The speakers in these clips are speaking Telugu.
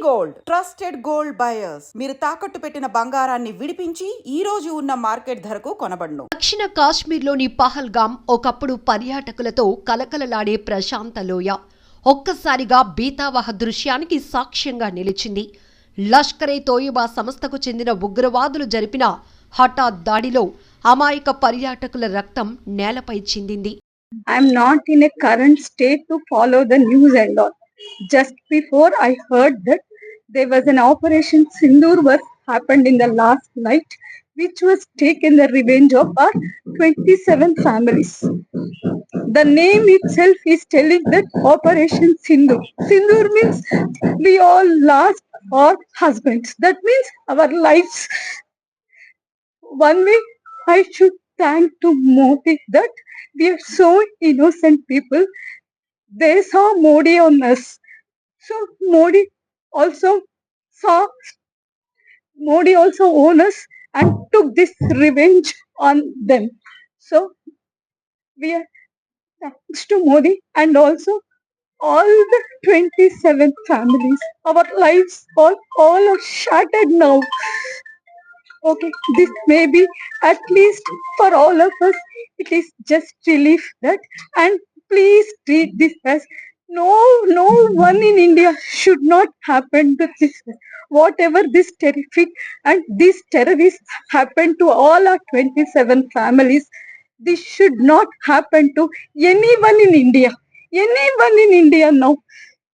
గోల్డ్ ట్రస్టెడ్ గోల్డ్ బయర్స్ మీరు తాకట్టు పెట్టిన బంగారాన్ని విడిపించి ఈ రోజు ఉన్న మార్కెట్ ధరకు కొనబడును. దక్షిణ కాశ్మీర్లోని పహల్గామ్ ఒకప్పుడు పర్యాటకులతో కలకలలాడే ప్రశాంత లోయ ఒక్కసారిగా బీతావహ దృశ్యానికి సాక్ష్యంగా నిలిచింది. లష్కరే తోయిబా సంస్థకు చెందిన ఉగ్రవాదులు జరిపిన హఠాత్ దాడిలో అమాయక పర్యాటకుల రక్తం నేలపై చిందింది. I'm not in a current state to follow the news and all. Just before I heard that there was an Operation Sindoor was happened in the last night, which was taken the revenge of our 27 families. The name itself is telling that Operation Sindoor. Sindoor means we all lost our husbands. That means our lives. One way I should thank to Modi that we are so innocent people. They saw Modi on us. So Modi also owned us and took this revenge on them. So we are thanks to Modi and also all the 27 families. Our lives all are shattered now. Okay, this may be at least for all of us, it is just relief that, and please treat this as no one in India should not happen to this. Whatever this terrific and this terrorists happened to all our 27 families, this should not happen to anyone in India. Anyone in India now.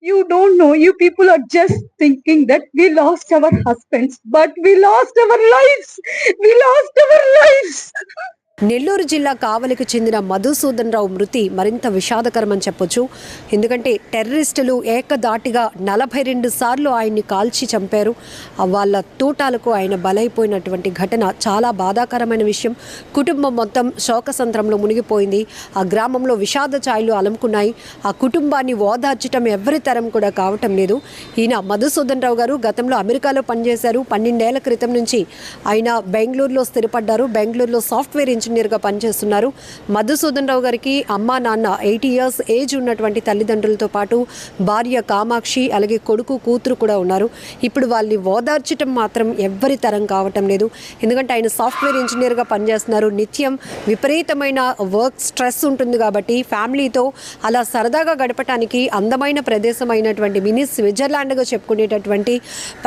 You don't know, you people are just thinking that we lost our husbands, but we lost our lives. We lost our lives. Nellore జిల్లా కావలికి చెందిన మధుసూదన్ రావు మృతి మరింత విషాదకరమని చెప్పొచ్చు. ఎందుకంటే టెర్రరిస్టులు ఏకదాటిగా 42 సార్లు ఆయన్ని కాల్చి చంపారు. వాళ్ళ తూటాలకు ఆయన బలైపోయినటువంటి ఘటన చాలా బాధాకరమైన విషయం. కుటుంబం మొత్తం శోకసంద్రంలో మునిగిపోయింది. ఆ గ్రామంలో విషాద ఛాయలు అలుముకున్నాయి. ఆ కుటుంబాన్ని ఓదార్చడం ఎవరి తరం కూడా కావటం లేదు. ఈయన మధుసూదన్ రావు గారు గతంలో అమెరికాలో పనిచేశారు. 12 ఏళ్ల క్రితం నుంచి ఆయన బెంగళూరులో స్థిరపడ్డారు. బెంగళూరులో సాఫ్ట్వేర్ ఇంజనీర్గా పనిచేస్తున్నారు. మధుసూదన్ రావు గారికి అమ్మా నాన్న 80 ఇయర్స్ ఏజ్ ఉన్నటువంటి తల్లిదండ్రులతో పాటు భార్య కామాక్షి, అలాగే కొడుకు కూతురు కూడా ఉన్నారు. ఇప్పుడు వాళ్ళని ఓదార్చడం మాత్రం ఎవ్వరి తరం కావటం లేదు. ఎందుకంటే ఆయన సాఫ్ట్వేర్ ఇంజనీర్గా పనిచేస్తున్నారు. నిత్యం విపరీతమైన వర్క్ స్ట్రెస్ ఉంటుంది కాబట్టి ఫ్యామిలీతో అలా సరదాగా గడపడానికి అందమైన ప్రదేశం అయినటువంటి మినీ స్విట్జర్లాండ్గా చెప్పుకునేటటువంటి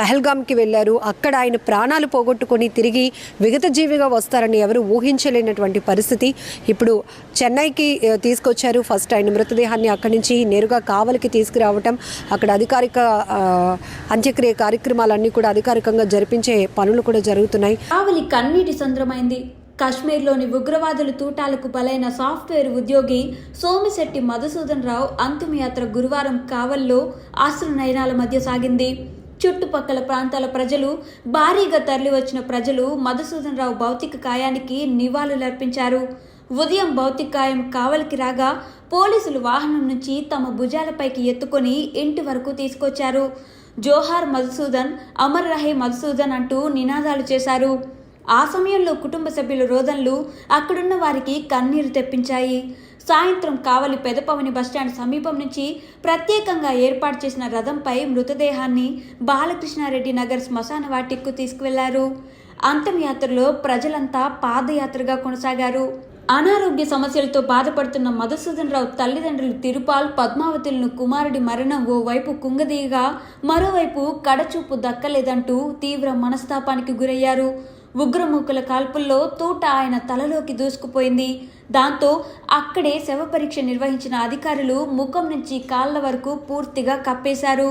పహల్గామ్కి వెళ్ళారు. అక్కడ ఆయన ప్రాణాలు పోగొట్టుకొని తిరిగి విగత జీవిగా వస్తారని ఎవరు ఊహించలేనటువంటి పరిస్థితి. ఇప్పుడు చెన్నైకి తీసుకొచ్చారు. ఫస్ట్ ఆయన మృతదేహాన్ని అక్కడి నుంచి నేరుగా కావలికి తీసుకురావటం, అక్కడ అధికారిక అంత్యక్రియ కార్యక్రమాలన్నీ కూడా అధికారికంగా జరిపించే పనులు కూడా జరుగుతున్నాయి. కావలి కన్నీటి సంద్రమైంది. కాశ్మీర్లోని ఉగ్రవాదుల తూటాలకు బలైన సాఫ్ట్వేర్ ఉద్యోగి సోమిశెట్టి మధుసూదన్ రావు అంతిమయాత్ర గురువారం కావల్లో ఆశ్రునయనాల మధ్య సాగింది. చుట్టుపక్కల ప్రాంతాల ప్రజలు, భారీగా తరలివచ్చిన ప్రజలు మధుసూదన్ రావు భౌతిక కాయానికి నివాళులర్పించారు. ఉదయం భౌతిక కాయం కావలికి రాగా పోలీసులు వాహనం నుంచి తమ భుజాలపైకి ఎత్తుకొని ఇంటి వరకు తీసుకొచ్చారు. జోహార్ మధుసూదన్, అమర్ రహే మధుసూదన్ అంటూ నినాదాలు చేశారు. ఆ సమయంలో కుటుంబ సభ్యుల రోదనలు అక్కడున్న వారికి కన్నీరు తెప్పించాయి. సాయంత్రం కావలి పెదపవని బస్టాండ్ సమీపం నుంచి ప్రత్యేకంగా ఏర్పాటు చేసిన రథంపై మృతదేహాన్ని బాలకృష్ణారెడ్డి నగర్ శ్మశాన వాటికకు తీసుకువెళ్లారు. అంతిమయాత్రలో ప్రజలంతా పాదయాత్రగా కొనసాగారు. అనారోగ్య సమస్యలతో బాధపడుతున్న మధుసూదన్ రావు తల్లిదండ్రులు తిరుపాల్, పద్మావతులను కుమారుడి మరణం ఓ వైపు కుంగదీయగా మరోవైపు కడచూపు దక్కలేదంటూ తీవ్ర మనస్తాపానికి గురయ్యారు. ఉగ్రమూకల కాల్పుల్లో తూట ఆయన తలలోకి దూసుకుపోయింది. దాంతో అక్కడే శవ పరీక్ష నిర్వహించిన అధికారులు ముఖం నుంచి కాళ్ల వరకు పూర్తిగా కప్పేశారు.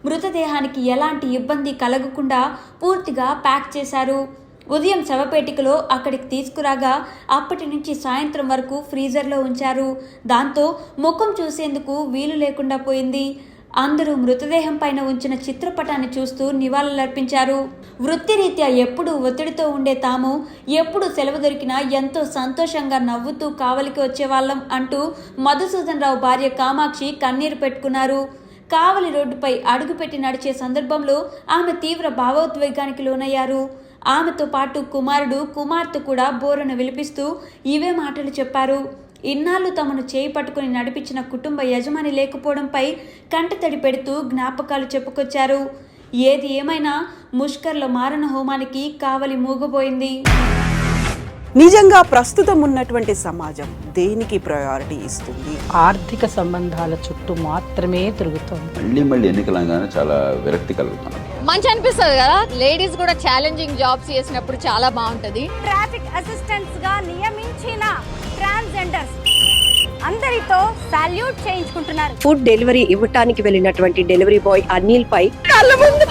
మృతదేహానికి ఎలాంటి ఇబ్బంది కలగకుండా పూర్తిగా ప్యాక్ చేశారు. ఉదయం శవపేటికలో అక్కడికి తీసుకురాగా అప్పటి నుంచి సాయంత్రం వరకు ఫ్రీజర్లో ఉంచారు. దాంతో ముఖం చూసేందుకు వీలు లేకుండా పోయింది. అందరూ మృతదేహం పైన ఉంచిన చిత్రపటాన్ని చూస్తూ నివాళులర్పించారు. వృత్తిరీత్యా ఎప్పుడు ఒత్తిడితో ఉండే తాము ఎప్పుడు సెలవు దొరికినా ఎంతో సంతోషంగా నవ్వుతూ కావలికి వచ్చేవాళ్ళం అంటూ మధుసూదన్ రావు భార్య కామాక్షి కన్నీరు పెట్టుకున్నారు. కావలి రోడ్డుపై అడుగుపెట్టి నడిచే సందర్భంలో ఆమె తీవ్ర భావోద్వేగానికి లోనయ్యారు. ఆమెతో పాటు కుమారుడు, కుమార్తె కూడా బోరున విలిపిస్తూ ఇవే మాటలు చెప్పారు. ఇన్నాళ్ళు తమను చేయి పట్టుకుని నడిపించిన కుటుంబ యజమాని లేకపోవడంపై కంటతడి పెడుతూ జ్ఞాపకాలు చెప్పుకొచ్చారు. ఏది ఏమైనా ముష్కర్ల మారణ హోమానికి కావలి మూగపోయింది. నిజంగా ప్రస్తుతం ఉన్నటువంటి సమాజం దేనికి ప్రయారిటీ ఇస్తుంది? ఆర్థిక సంబంధాల చుట్టూ మాత్రమే తిరుగుతోంది. మళ్ళీ ఎన్నికలంగానే చాలా విరక్తి కలుగుతున్నాం. మంచి అనిపిస్తుంది కదా, లేడీస్ కూడా ఛాలెంజింగ్ జాబ్స్ చేసినప్పుడు చాలా బాగుంటది. ట్రాఫిక్ అసిస్టెంట్స్ గా నియమించిన ట్రాన్స్జెండర్స్ అందరితో సాల్యూట్ చేయించుకుంటున్నారు. ఫుడ్ డెలివరీ ఇవ్వటానికి వెళ్ళినటువంటి డెలివరీ బాయ్ అనిల్ పై కళ్ళ ముందు